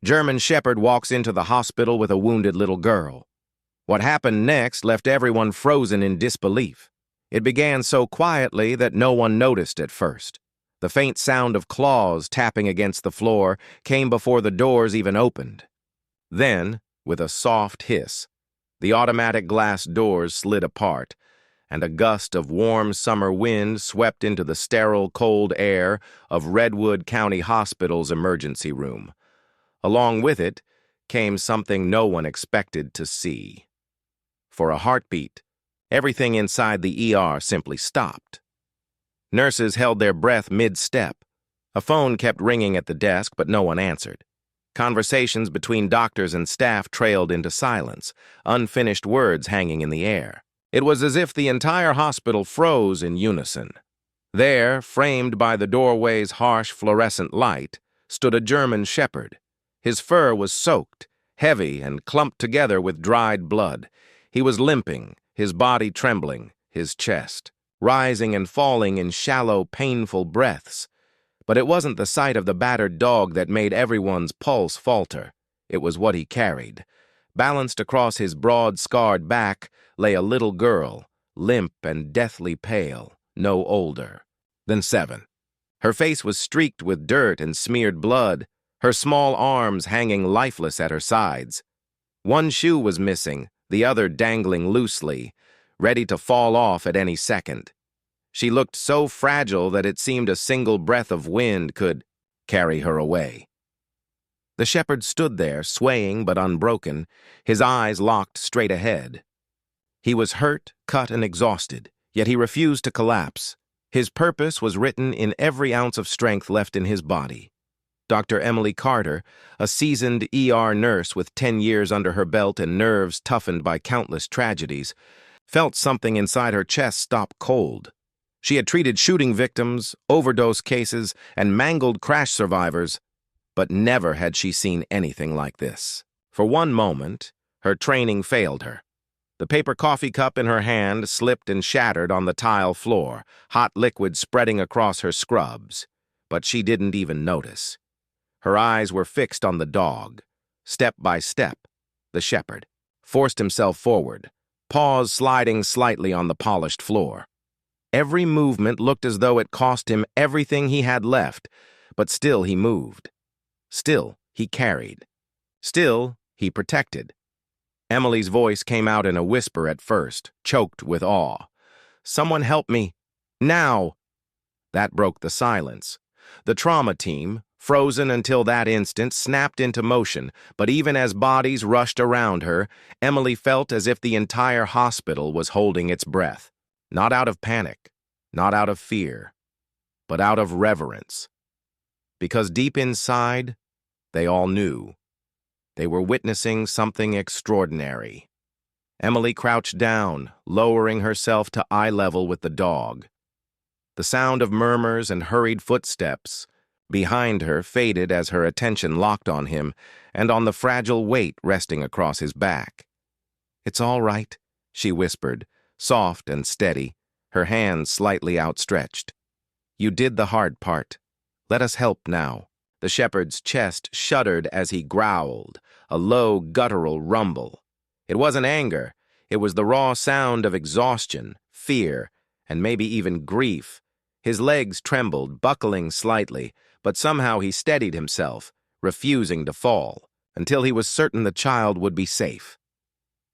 German Shepherd walks into the hospital with a wounded little girl. What happened next left everyone frozen in disbelief. It began so quietly that no one noticed at first. The faint sound of claws tapping against the floor came before the doors even opened. Then, with a soft hiss, the automatic glass doors slid apart, and a gust of warm summer wind swept into the sterile, cold air of Redwood County Hospital's emergency room. Along with it came something no one expected to see. For a heartbeat, everything inside the ER simply stopped. Nurses held their breath mid-step. A phone kept ringing at the desk, but no one answered. Conversations between doctors and staff trailed into silence, unfinished words hanging in the air. It was as if the entire hospital froze in unison. There, framed by the doorway's harsh fluorescent light, stood a German Shepherd. His fur was soaked, heavy, and clumped together with dried blood. He was limping, his body trembling, his chest rising and falling in shallow, painful breaths. But it wasn't the sight of the battered dog that made everyone's pulse falter. It was what he carried. Balanced across his broad, scarred back lay a little girl, limp and deathly pale, no older than 7. Her face was streaked with dirt and smeared blood, her small arms hanging lifeless at her sides. One shoe was missing, the other dangling loosely, ready to fall off at any second. She looked so fragile that it seemed a single breath of wind could carry her away. The shepherd stood there, swaying but unbroken, his eyes locked straight ahead. He was hurt, cut, and exhausted, yet he refused to collapse. His purpose was written in every ounce of strength left in his body. Dr. Emily Carter, a seasoned ER nurse with 10 years under her belt and nerves toughened by countless tragedies, felt something inside her chest stop cold. She had treated shooting victims, overdose cases, and mangled crash survivors, but never had she seen anything like this. For one moment, her training failed her. The paper coffee cup in her hand slipped and shattered on the tile floor, hot liquid spreading across her scrubs. But she didn't even notice. Her eyes were fixed on the dog. Step by step, the shepherd forced himself forward, paws sliding slightly on the polished floor. Every movement looked as though it cost him everything he had left, but still he moved. Still he carried. Still he protected. Emily's voice came out in a whisper at first, choked with awe. "Someone help me. Now!" That broke the silence. The trauma team, frozen until that instant, snapped into motion, but even as bodies rushed around her, Emily felt as if the entire hospital was holding its breath. Not out of panic, not out of fear, but out of reverence. Because deep inside, they all knew. They were witnessing something extraordinary. Emily crouched down, lowering herself to eye level with the dog. The sound of murmurs and hurried footsteps behind her faded as her attention locked on him and on the fragile weight resting across his back. "It's all right," she whispered, soft and steady, her hands slightly outstretched. "You did the hard part. Let us help now." The shepherd's chest shuddered as he growled, a low, guttural rumble. It wasn't anger. It was the raw sound of exhaustion, fear, and maybe even grief. His legs trembled, buckling slightly, but somehow he steadied himself, refusing to fall, until he was certain the child would be safe.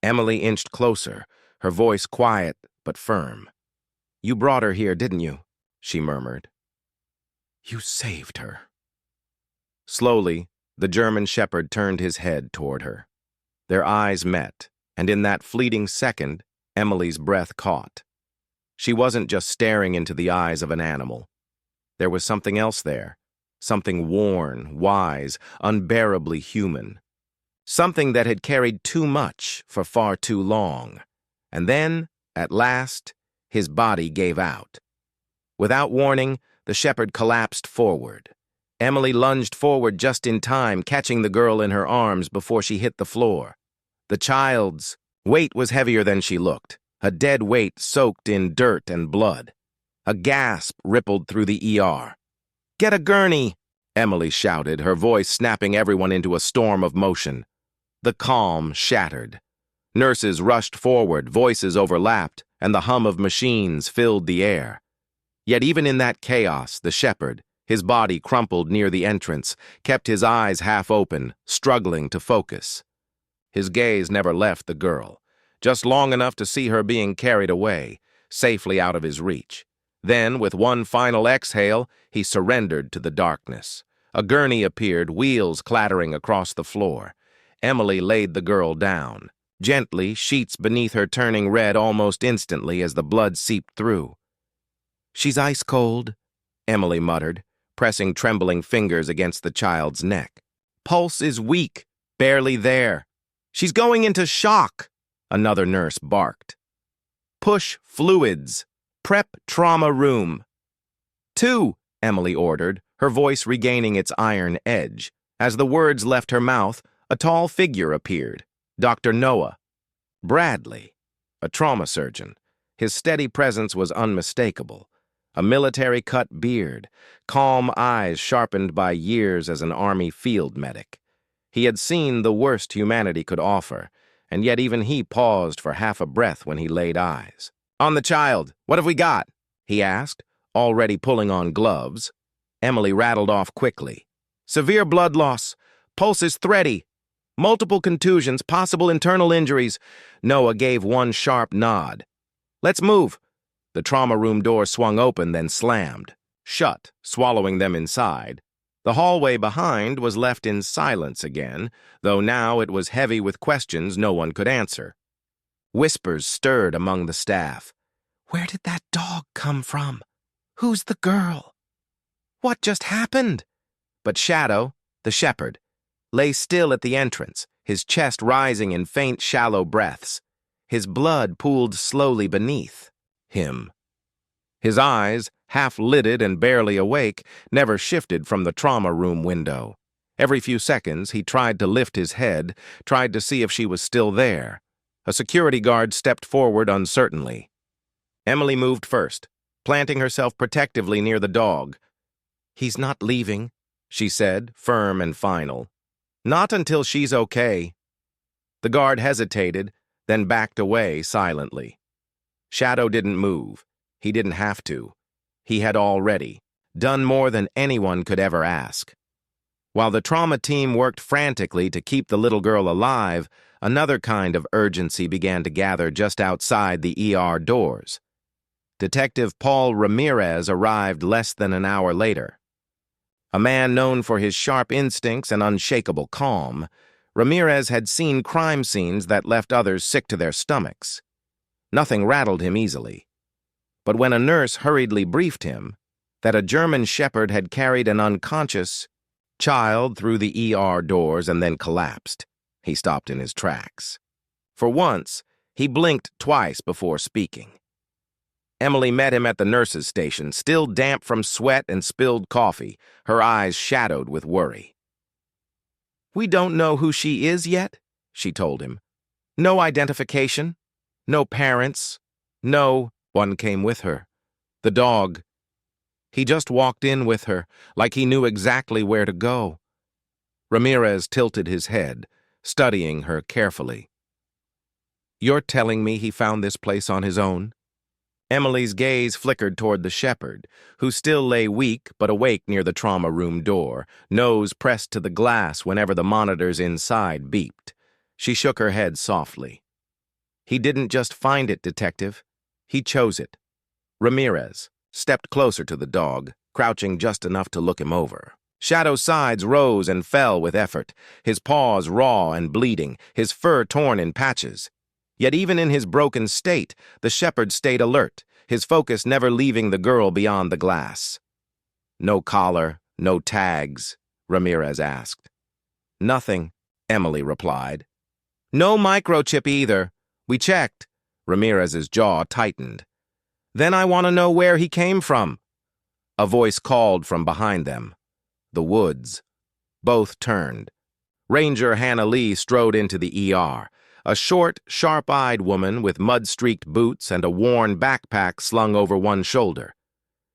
Emily inched closer, her voice quiet but firm. "You brought her here, didn't you?" she murmured. "You saved her." Slowly, the German shepherd turned his head toward her. Their eyes met, and in that fleeting second, Emily's breath caught. She wasn't just staring into the eyes of an animal. There was something else there, something worn, wise, unbearably human. Something that had carried too much for far too long. And then, at last, his body gave out. Without warning, the shepherd collapsed forward. Emily lunged forward just in time, catching the girl in her arms before she hit the floor. The child's weight was heavier than she looked, a dead weight soaked in dirt and blood. A gasp rippled through the ER. "Get a gurney!" Emily shouted, her voice snapping everyone into a storm of motion. The calm shattered. Nurses rushed forward, voices overlapped, and the hum of machines filled the air. Yet even in that chaos, the shepherd, his body crumpled near the entrance, kept his eyes half open, struggling to focus. His gaze never left the girl, just long enough to see her being carried away, safely out of his reach. Then, with one final exhale, he surrendered to the darkness. A gurney appeared, wheels clattering across the floor. Emily laid the girl down. Gently, sheets beneath her turning red almost instantly as the blood seeped through. "She's ice cold," Emily muttered, pressing trembling fingers against the child's neck. "Pulse is weak, barely there. She's going into shock," another nurse barked. "Push fluids. Prep trauma room." "Two," Emily ordered, her voice regaining its iron edge. As the words left her mouth, a tall figure appeared. Dr. Noah Bradley, a trauma surgeon. His steady presence was unmistakable. A military-cut beard, calm eyes sharpened by years as an Army field medic. He had seen the worst humanity could offer, and yet even he paused for half a breath when he laid eyes. "On the child, what have we got?" he asked, already pulling on gloves. Emily rattled off quickly. "Severe blood loss. Pulse is thready. Multiple contusions, possible internal injuries." Noah gave one sharp nod. "Let's move." The trauma room door swung open, then slammed, shut, swallowing them inside. The hallway behind was left in silence again, though now it was heavy with questions no one could answer. Whispers stirred among the staff. "Where did that dog come from? Who's the girl? What just happened?" But Shadow, the shepherd, lay still at the entrance, his chest rising in faint, shallow breaths. His blood pooled slowly beneath him. His eyes, half-lidded and barely awake, never shifted from the trauma room window. Every few seconds, he tried to lift his head, tried to see if she was still there. A security guard stepped forward uncertainly. Emily moved first, planting herself protectively near the dog. "He's not leaving," she said, firm and final. "Not until she's okay." The guard hesitated, then backed away silently. Shadow didn't move. He didn't have to. He had already done more than anyone could ever ask. While the trauma team worked frantically to keep the little girl alive, another kind of urgency began to gather just outside the ER doors. Detective Paul Ramirez arrived less than an hour later. A man known for his sharp instincts and unshakable calm, Ramirez had seen crime scenes that left others sick to their stomachs. Nothing rattled him easily. But when a nurse hurriedly briefed him that a German shepherd had carried an unconscious child through the ER doors and then collapsed, he stopped in his tracks. For once, he blinked twice before speaking. Emily met him at the nurse's station, still damp from sweat and spilled coffee, her eyes shadowed with worry. "We don't know who she is yet," she told him. "No identification, no parents, no one came with her. The dog. He just walked in with her, like he knew exactly where to go." Ramirez tilted his head, studying her carefully. "You're telling me he found this place on his own?" Emily's gaze flickered toward the shepherd, who still lay weak but awake near the trauma room door, nose pressed to the glass whenever the monitors inside beeped. She shook her head softly. "He didn't just find it, Detective. He chose it." Ramirez stepped closer to the dog, crouching just enough to look him over. Shadow's sides rose and fell with effort, his paws raw and bleeding, his fur torn in patches. Yet even in his broken state, the shepherd stayed alert, his focus never leaving the girl beyond the glass. "No collar, no tags?" Ramirez asked. "Nothing," Emily replied. "No microchip either. We checked." Ramirez's jaw tightened. "Then I want to know where he came from." A voice called from behind them. "The woods." Both turned. Ranger Hannah Lee strode into the ER. A short, sharp-eyed woman with mud-streaked boots and a worn backpack slung over one shoulder.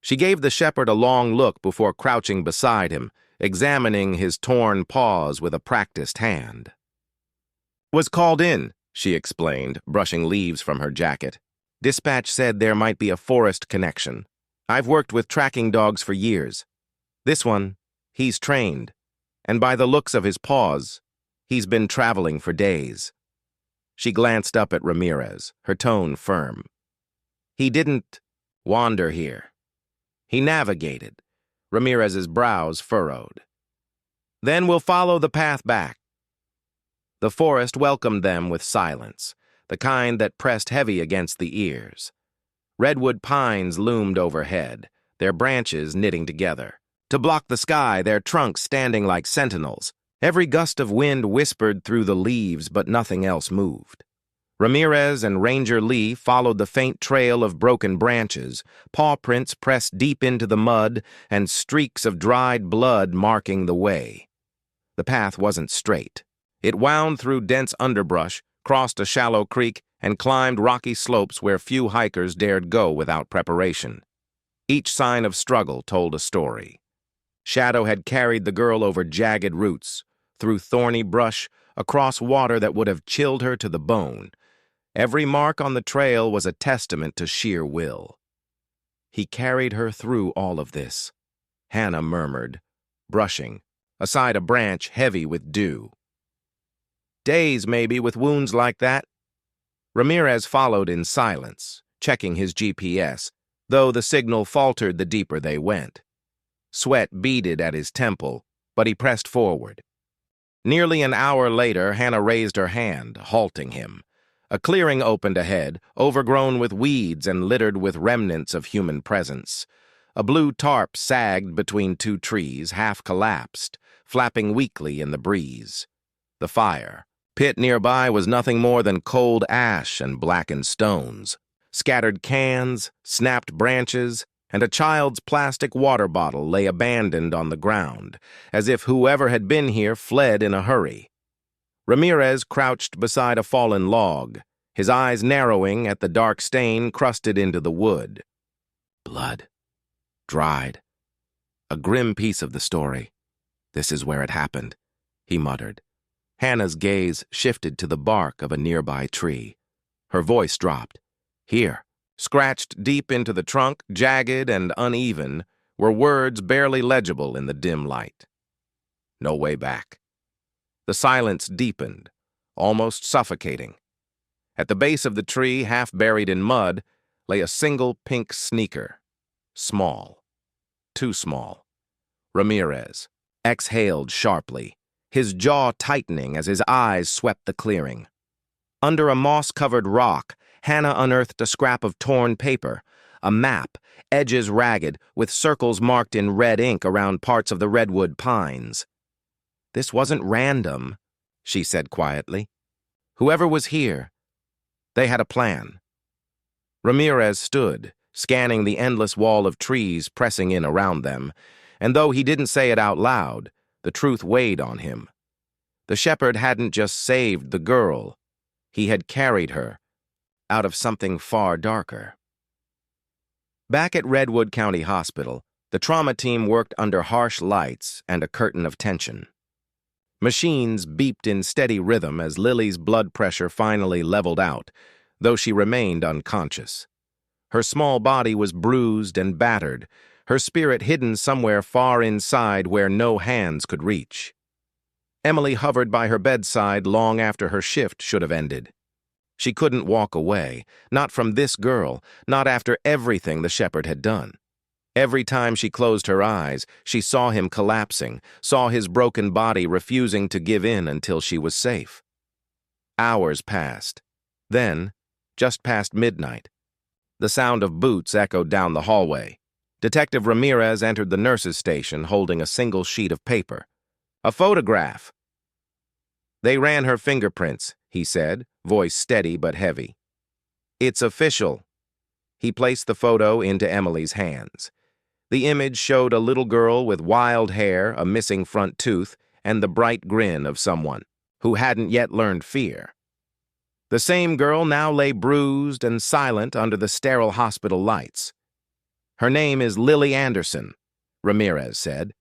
She gave the shepherd a long look before crouching beside him, examining his torn paws with a practiced hand. "Was called in," she explained, brushing leaves from her jacket. "Dispatch said there might be a forest connection. I've worked with tracking dogs for years. This one, he's trained, and by the looks of his paws, he's been traveling for days." She glanced up at Ramirez, her tone firm. "He didn't wander here. He navigated." Ramirez's brows furrowed. "Then we'll follow the path back." The forest welcomed them with silence, the kind that pressed heavy against the ears. Redwood pines loomed overhead, their branches knitting together. To block the sky, their trunks standing like sentinels. Every gust of wind whispered through the leaves, but nothing else moved. Ramirez and Ranger Lee followed the faint trail of broken branches, paw prints pressed deep into the mud and streaks of dried blood marking the way. The path wasn't straight. It wound through dense underbrush, crossed a shallow creek, and climbed rocky slopes where few hikers dared go without preparation. Each sign of struggle told a story. Shadow had carried the girl over jagged roots, through thorny brush, across water that would have chilled her to the bone. Every mark on the trail was a testament to sheer will. "He carried her through all of this," Hannah murmured, brushing, aside a branch heavy with dew. "Days, maybe, with wounds like that." Ramirez followed in silence, checking his GPS, though the signal faltered the deeper they went. Sweat beaded at his temple, but he pressed forward. Nearly an hour later, Hannah raised her hand, halting him. A clearing opened ahead, overgrown with weeds and littered with remnants of human presence. A blue tarp sagged between two trees, half collapsed, flapping weakly in the breeze. The fire pit nearby was nothing more than cold ash and blackened stones. Scattered cans, snapped branches, and a child's plastic water bottle lay abandoned on the ground, as if whoever had been here fled in a hurry. Ramirez crouched beside a fallen log, his eyes narrowing at the dark stain crusted into the wood. Blood. Dried. A grim piece of the story. "This is where it happened," he muttered. Hannah's gaze shifted to the bark of a nearby tree. Her voice dropped. "Here." Scratched deep into the trunk, jagged and uneven, were words barely legible in the dim light. "No way back." The silence deepened, almost suffocating. At the base of the tree, half buried in mud, lay a single pink sneaker. Small. Too small. Ramirez exhaled sharply, his jaw tightening as his eyes swept the clearing. Under a moss-covered rock, Hannah unearthed a scrap of torn paper, a map, edges ragged, with circles marked in red ink around parts of the redwood pines. "This wasn't random," she said quietly. "Whoever was here, they had a plan." Ramirez stood, scanning the endless wall of trees pressing in around them, and though he didn't say it out loud, the truth weighed on him. The shepherd hadn't just saved the girl, he had carried her out of something far darker. Back at Redwood County Hospital, the trauma team worked under harsh lights and a curtain of tension. Machines beeped in steady rhythm as Lily's blood pressure finally leveled out, though she remained unconscious. Her small body was bruised and battered, her spirit hidden somewhere far inside where no hands could reach. Emily hovered by her bedside long after her shift should have ended. She couldn't walk away, not from this girl, not after everything the shepherd had done. Every time she closed her eyes, she saw him collapsing, saw his broken body refusing to give in until she was safe. Hours passed. Then, just past midnight, the sound of boots echoed down the hallway. Detective Ramirez entered the nurse's station holding a single sheet of paper. "A photograph." "They ran her fingerprints," he said, voice steady but heavy. "It's official." He placed the photo into Emily's hands. The image showed a little girl with wild hair, a missing front tooth, and the bright grin of someone who hadn't yet learned fear. The same girl now lay bruised and silent under the sterile hospital lights. "Her name is Lily Anderson," Ramirez said.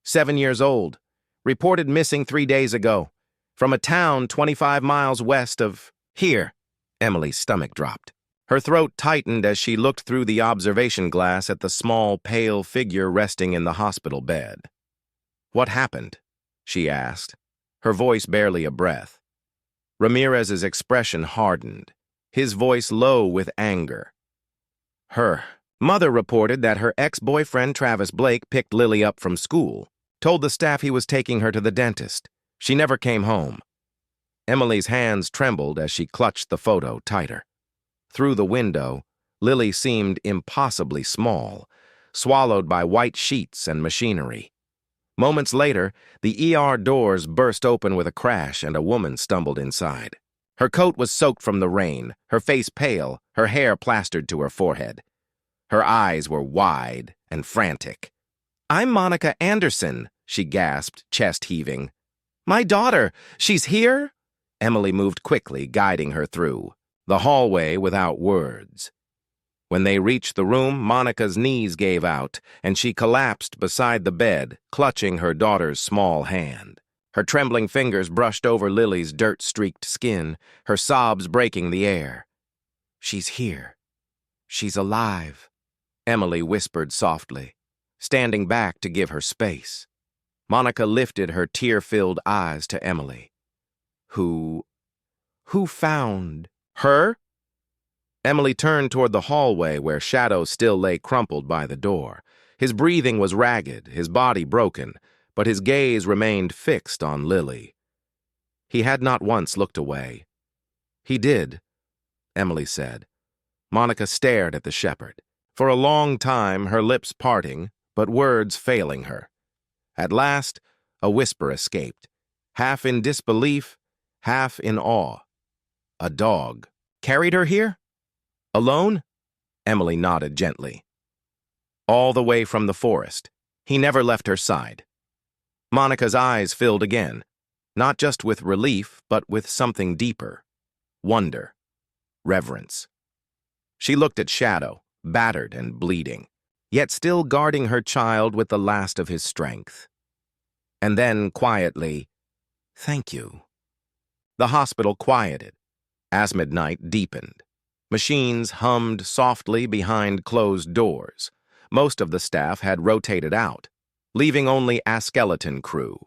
7 years old. Reported missing 3 days ago. From a town 25 miles west of here. Emily's stomach dropped. Her throat tightened as she looked through the observation glass at the small, pale figure resting in the hospital bed. "What happened?" she asked, her voice barely a breath. Ramirez's expression hardened, his voice low with anger. Her mother reported that her ex-boyfriend Travis Blake picked Lily up from school, told the staff he was taking her to the dentist. She never came home. Emily's hands trembled as she clutched the photo tighter. Through the window, Lily seemed impossibly small, swallowed by white sheets and machinery. Moments later, the ER doors burst open with a crash and a woman stumbled inside. Her coat was soaked from the rain, her face pale, her hair plastered to her forehead. Her eyes were wide and frantic. "I'm Monica Anderson," she gasped, chest heaving. "My daughter, she's here?" Emily moved quickly, guiding her through the hallway without words. When they reached the room, Monica's knees gave out, and she collapsed beside the bed, clutching her daughter's small hand. Her trembling fingers brushed over Lily's dirt-streaked skin, her sobs breaking the air. "She's here. She's alive," Emily whispered softly, standing back to give her space. Monica lifted her tear-filled eyes to Emily. Who found her?" Emily turned toward the hallway where Shadow still lay crumpled by the door. His breathing was ragged, his body broken, but his gaze remained fixed on Lily. He had not once looked away. "He did," Emily said. Monica stared at the shepherd. For a long time, her lips parting, but words failing her. At last, a whisper escaped, half in disbelief, half in awe. "A dog carried her here? Alone?" Emily nodded gently. "All the way from the forest. He never left her side." Monica's eyes filled again, not just with relief, but with something deeper. Wonder. Reverence. She looked at Shadow, battered and bleeding, yet still guarding her child with the last of his strength. And then, quietly, "Thank you." The hospital quieted. As midnight deepened, machines hummed softly behind closed doors. Most of the staff had rotated out, leaving only a skeleton crew.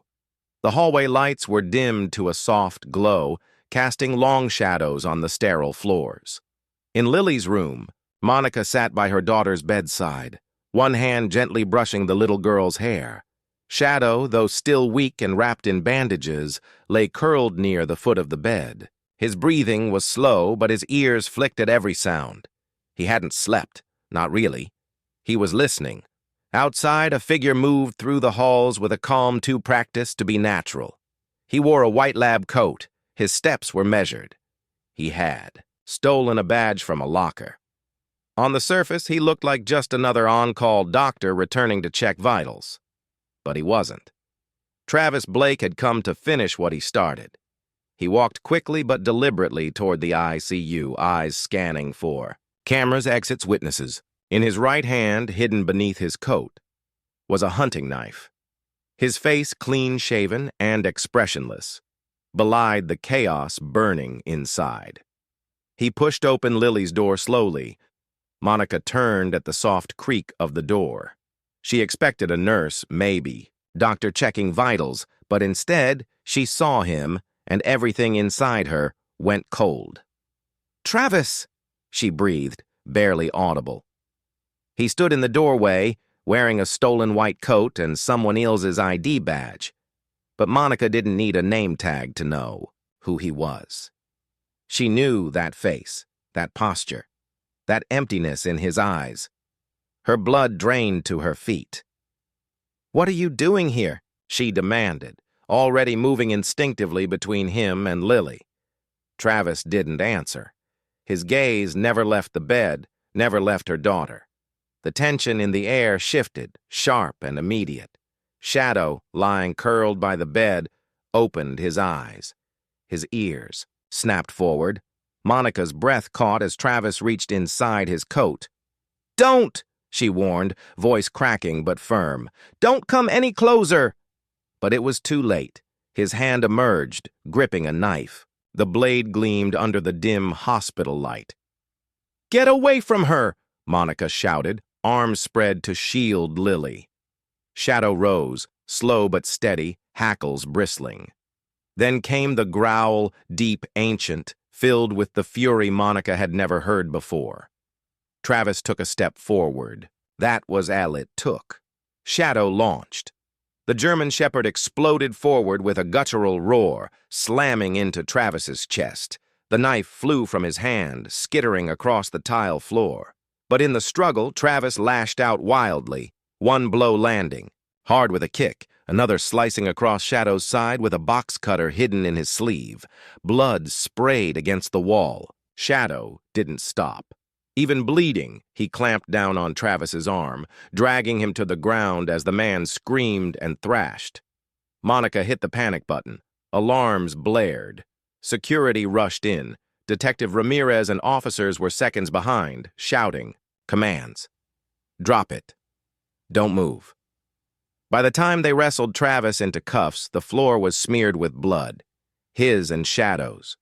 The hallway lights were dimmed to a soft glow, casting long shadows on the sterile floors. In Lily's room, Monica sat by her daughter's bedside, one hand gently brushing the little girl's hair. Shadow, though still weak and wrapped in bandages, lay curled near the foot of the bed. His breathing was slow, but his ears flicked at every sound. He hadn't slept, not really. He was listening. Outside, a figure moved through the halls with a calm too practiced to be natural. He wore a white lab coat. His steps were measured. He had stolen a badge from a locker. On the surface, he looked like just another on-call doctor returning to check vitals. But he wasn't. Travis Blake had come to finish what he started. He walked quickly but deliberately toward the ICU, eyes scanning for cameras, exits, witnesses. In his right hand, hidden beneath his coat, was a hunting knife. His face, clean-shaven and expressionless, belied the chaos burning inside. He pushed open Lily's door slowly. Monica turned at the soft creak of the door. She expected a nurse, maybe, doctor checking vitals, but instead, she saw him, and everything inside her went cold. "Travis!" she breathed, barely audible. He stood in the doorway, wearing a stolen white coat and someone else's ID badge. But Monica didn't need a name tag to know who he was. She knew that face, that posture, that emptiness in his eyes. Her blood drained to her feet. "What are you doing here?" she demanded, already moving instinctively between him and Lily. Travis didn't answer. His gaze never left the bed, never left her daughter. The tension in the air shifted, sharp and immediate. Shadow, lying curled by the bed, opened his eyes. His ears snapped forward. Monica's breath caught as Travis reached inside his coat. "Don't!" she warned, voice cracking but firm. "Don't come any closer!" But it was too late. His hand emerged, gripping a knife. The blade gleamed under the dim hospital light. "Get away from her!" Monica shouted, arms spread to shield Lily. Shadow rose, slow but steady, hackles bristling. Then came the growl, deep, ancient, filled with the fury Monica had never heard before. Travis took a step forward. That was all it took. Shadow launched. The German Shepherd exploded forward with a guttural roar, slamming into Travis's chest. The knife flew from his hand, skittering across the tile floor. But in the struggle, Travis lashed out wildly, one blow landing, hard with a kick, another slicing across Shadow's side with a box cutter hidden in his sleeve. Blood sprayed against the wall. Shadow didn't stop. Even bleeding, he clamped down on Travis's arm, dragging him to the ground as the man screamed and thrashed. Monica hit the panic button. Alarms blared. Security rushed in. Detective Ramirez and officers were seconds behind, shouting commands. "Drop it. Don't move." By the time they wrestled Travis into cuffs, the floor was smeared with blood, his and Shadow's.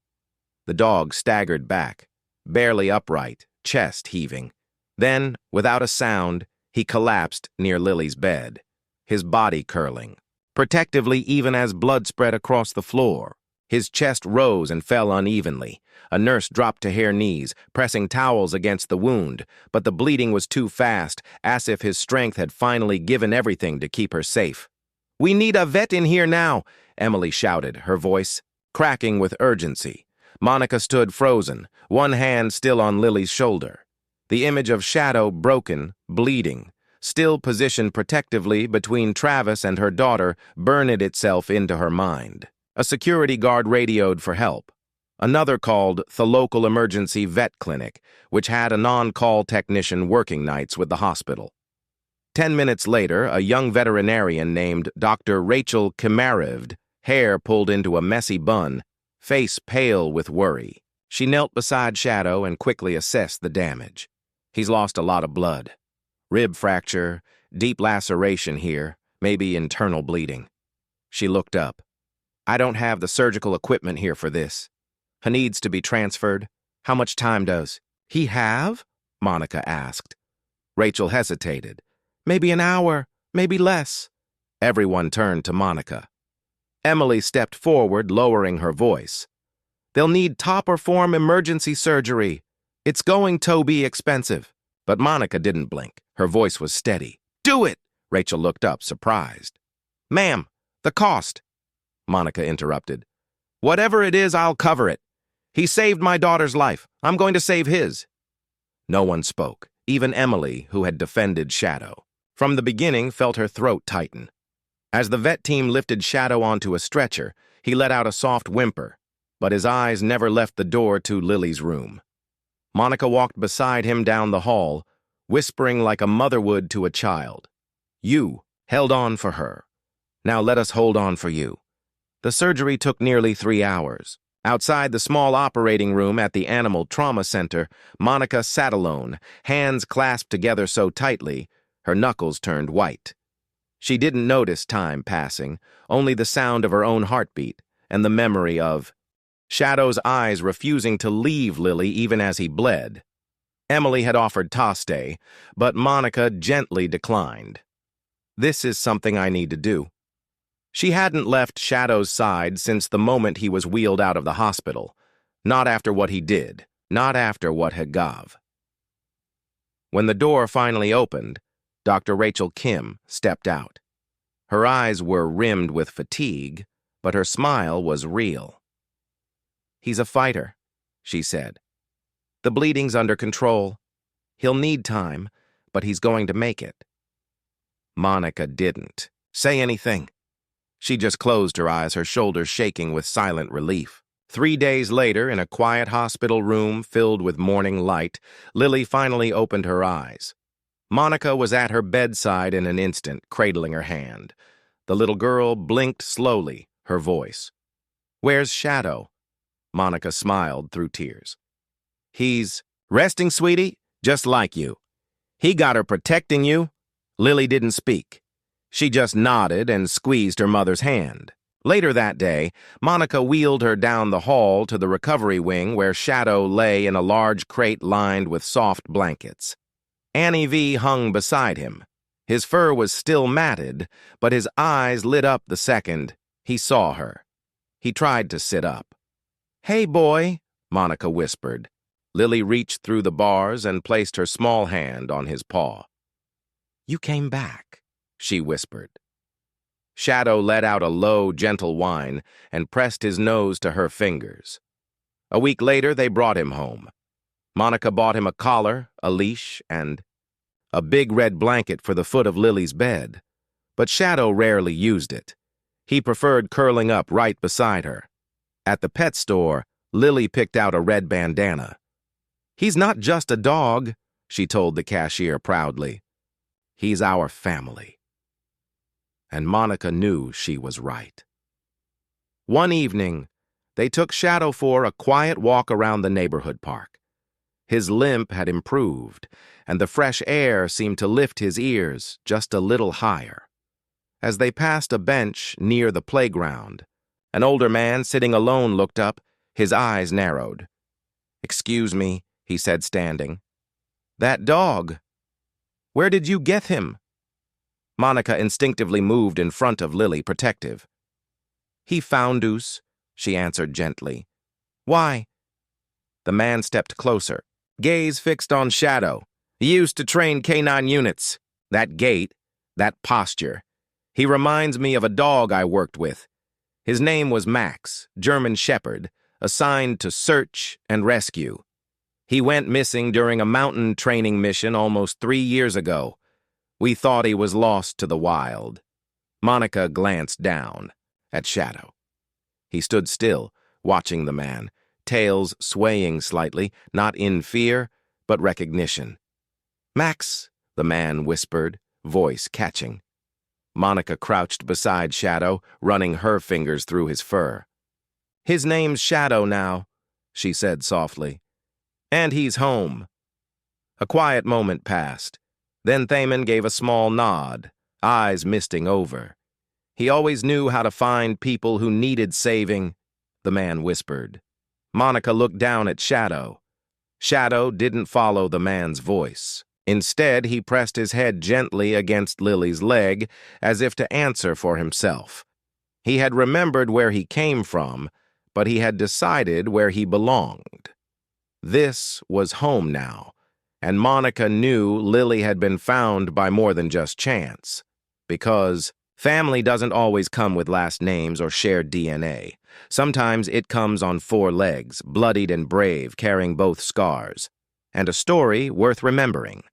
The dog staggered back, barely upright, chest heaving. Then, without a sound, he collapsed near Lily's bed, his body curling, protectively even as blood spread across the floor. His chest rose and fell unevenly. A nurse dropped to her knees, pressing towels against the wound, but the bleeding was too fast, as if his strength had finally given everything to keep her safe. "We need a vet in here now," Emily shouted, her voice cracking with urgency. Monica stood frozen, one hand still on Lily's shoulder. The image of Shadow, broken, bleeding, still positioned protectively between Travis and her daughter, burned itself into her mind. A security guard radioed for help. Another called the local emergency vet clinic, which had a non-call technician working nights with the hospital. 10 minutes later, a young veterinarian named Dr. Rachel Kimarivd, hair pulled into a messy bun, face pale with worry. She knelt beside Shadow and quickly assessed the damage. "He's lost a lot of blood. Rib fracture, deep laceration here, maybe internal bleeding." She looked up. "I don't have the surgical equipment here for this. He needs to be transferred. How much time does he have?" Monica asked. Rachel hesitated. "Maybe an hour, maybe less." Everyone turned to Monica. Emily stepped forward, lowering her voice. "They'll need top-or-form emergency surgery. It's going to be expensive." But Monica didn't blink. Her voice was steady. "Do it!" Rachel looked up, surprised. "Ma'am, the cost." Monica interrupted. "Whatever it is, I'll cover it. He saved my daughter's life. I'm going to save his." No one spoke, even Emily, who had defended Shadow. From the beginning, felt her throat tighten. As the vet team lifted Shadow onto a stretcher, he let out a soft whimper, but his eyes never left the door to Lily's room. Monica walked beside him down the hall, whispering like a mother would to a child. "You held on for her. Now let us hold on for you." The surgery took nearly 3 hours. Outside the small operating room at the Animal Trauma Center, Monica sat alone, hands clasped together so tightly, her knuckles turned white. She didn't notice time passing, only the sound of her own heartbeat and the memory of Shadow's eyes refusing to leave Lily even as he bled. Emily had offered Toste, but Monica gently declined. "This is something I need to do." She hadn't left Shadow's side since the moment he was wheeled out of the hospital. Not after what he did, not after what had gave. When the door finally opened, Dr. Rachel Kim stepped out. Her eyes were rimmed with fatigue, but her smile was real. "He's a fighter," she said. "The bleeding's under control. He'll need time, but he's going to make it." Monica didn't say anything. She just closed her eyes, her shoulders shaking with silent relief. 3 days later, in a quiet hospital room filled with morning light, Lily finally opened her eyes. Monica was at her bedside in an instant, cradling her hand. The little girl blinked slowly, her voice. "Where's Shadow?" Monica smiled through tears. "He's resting, sweetie, just like you. He got her protecting you? Lily didn't speak. She just nodded and squeezed her mother's hand. Later that day, Monica wheeled her down the hall to the recovery wing where Shadow lay in a large crate lined with soft blankets. Annie V hung beside him. His fur was still matted, but his eyes lit up the second he saw her. He tried to sit up. "Hey, boy," Monica whispered. Lily reached through the bars and placed her small hand on his paw. "You came back," she whispered. Shadow let out a low, gentle whine and pressed his nose to her fingers. A week later, they brought him home. Monica bought him a collar, a leash, and a big red blanket for the foot of Lily's bed. But Shadow rarely used it. He preferred curling up right beside her. At the pet store, Lily picked out a red bandana. "He's not just a dog," she told the cashier proudly. "He's our family." And Monica knew she was right. One evening, they took Shadow for a quiet walk around the neighborhood park. His limp had improved, and the fresh air seemed to lift his ears just a little higher. As they passed a bench near the playground, an older man sitting alone looked up, his eyes narrowed. "Excuse me," he said, standing. "That dog. Where did you get him?" Monica instinctively moved in front of Lily, protective. "He found us," she answered gently. "Why?" The man stepped closer, gaze fixed on Shadow. "He used to train canine units. That gait, that posture. He reminds me of a dog I worked with. His name was Max, German Shepherd, assigned to search and rescue. He went missing during a mountain training mission almost 3 years ago. We thought he was lost to the wild." Monica glanced down at Shadow. He stood still, watching the man, tails swaying slightly, not in fear, but recognition. "Max," the man whispered, voice catching. Monica crouched beside Shadow, running her fingers through his fur. "His name's Shadow now," she said softly. "And he's home." A quiet moment passed. Then Thaman gave a small nod, eyes misting over. "He always knew how to find people who needed saving," the man whispered. Monica looked down at Shadow. Shadow didn't follow the man's voice. Instead, he pressed his head gently against Lily's leg, as if to answer for himself. He had remembered where he came from, but he had decided where he belonged. This was home now, and Monica knew Lily had been found by more than just chance. Because family doesn't always come with last names or shared DNA. Sometimes it comes on 4 legs, bloodied and brave, carrying both scars. And a story worth remembering.